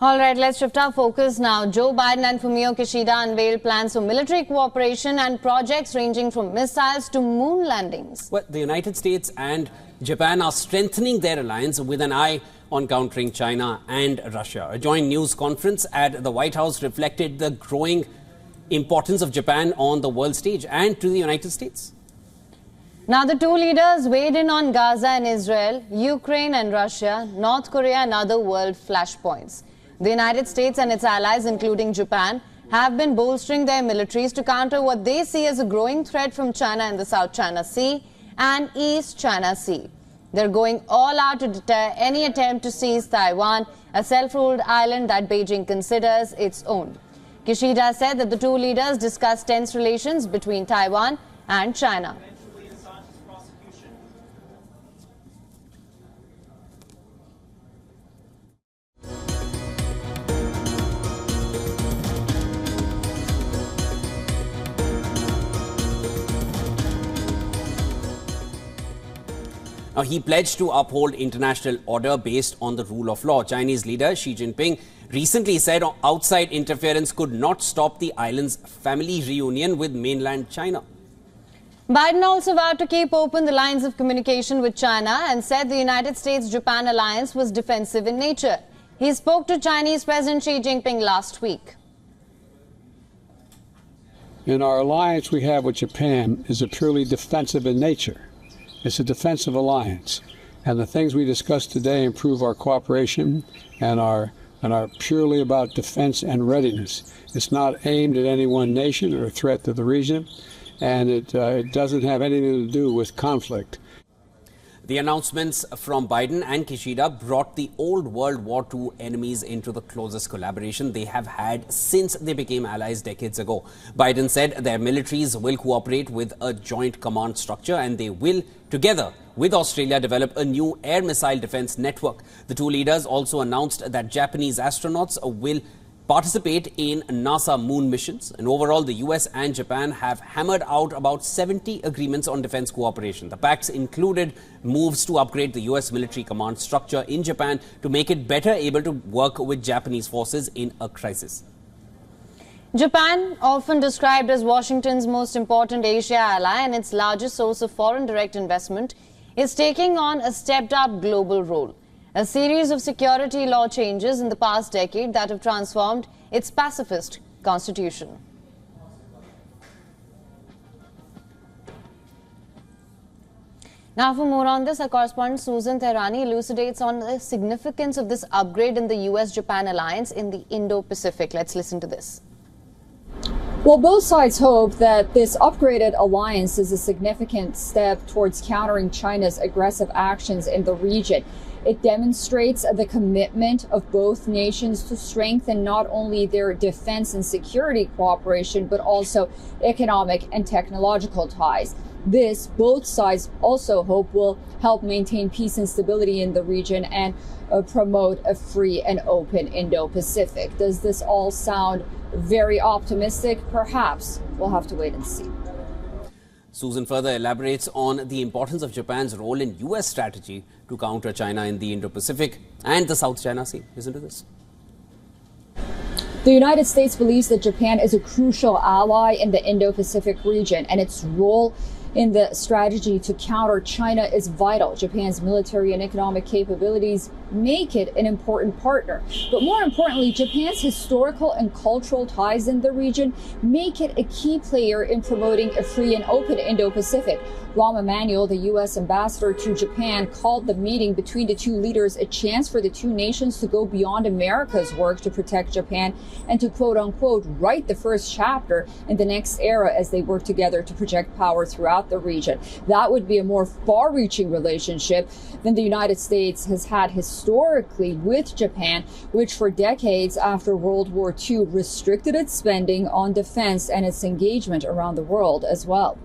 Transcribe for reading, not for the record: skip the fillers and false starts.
All right, let's shift our focus now. Joe Biden and Fumio Kishida unveiled plans for military cooperation and projects ranging from missiles to moon landings. Well, the United States and Japan are strengthening their alliance with an eye on countering China and Russia. A joint news conference at the White House reflected the growing importance of Japan on the world stage and to the United States. Now, the two leaders weighed in on Gaza and Israel, Ukraine and Russia, North Korea and other world flashpoints. The United States and its allies, including Japan, have been bolstering their militaries to counter what they see as a growing threat from China in the South China Sea and East China Sea. They're going all out to deter any attempt to seize Taiwan, a self-ruled island that Beijing considers its own. Kishida said that the two leaders discussed tense relations between Taiwan and China. Now, he pledged to uphold international order based on the rule of law. Chinese leader Xi Jinping recently said outside interference could not stop the island's family reunion with mainland China. Biden also vowed to keep open the lines of communication with China and said the United States-Japan alliance was defensive in nature. He spoke to Chinese President Xi Jinping last week. In our alliance we have with Japan is a purely defensive in nature. It's a defensive alliance, and the things we discussed today improve our cooperation and are purely about defense and readiness. It's not aimed at any one nation or a threat to the region, and it doesn't have anything to do with conflict. The announcements from Biden and Kishida brought the old World War II enemies into the closest collaboration they have had since they became allies decades ago. Biden said their militaries will cooperate with a joint command structure and they will, together with Australia, develop a new air missile defense network. The two leaders also announced that Japanese astronauts will participate in NASA moon missions. And overall, the US and Japan have hammered out about 70 agreements on defense cooperation. The pacts included moves to upgrade the US military command structure in Japan to make it better able to work with Japanese forces in a crisis. Japan, often described as Washington's most important Asia ally and its largest source of foreign direct investment, is taking on a stepped-up global role. A series of security law changes in the past decade that have transformed its pacifist constitution. Now, for more on this, our correspondent Susan Tehrani elucidates on the significance of this upgrade in the US-Japan alliance in the Indo-Pacific. Let's listen to this. Well, both sides hope that this upgraded alliance is a significant step towards countering China's aggressive actions in the region. It demonstrates the commitment of both nations to strengthen not only their defense and security cooperation, but also economic and technological ties. This, both sides also hope, will help maintain peace and stability in the region and promote a free and open Indo-Pacific. Does this all sound very optimistic? Perhaps. We'll have to wait and see. Susan further elaborates on the importance of Japan's role in US strategy to counter China in the Indo-Pacific and the South China Sea. Listen to this. The United States believes that Japan is a crucial ally in the Indo-Pacific region, and its role in the strategy to counter China is vital. Japan's military and economic capabilities make it an important partner. But more importantly, Japan's historical and cultural ties in the region make it a key player in promoting a free and open Indo-Pacific. Rahm Emanuel, the U.S. ambassador to Japan, called the meeting between the two leaders a chance for the two nations to go beyond America's work to protect Japan and to, quote unquote, write the first chapter in the next era as they work together to project power throughout the region. That would be a more far-reaching relationship than the United States has had historically with Japan, which for decades after World War II restricted its spending on defense and its engagement around the world as well.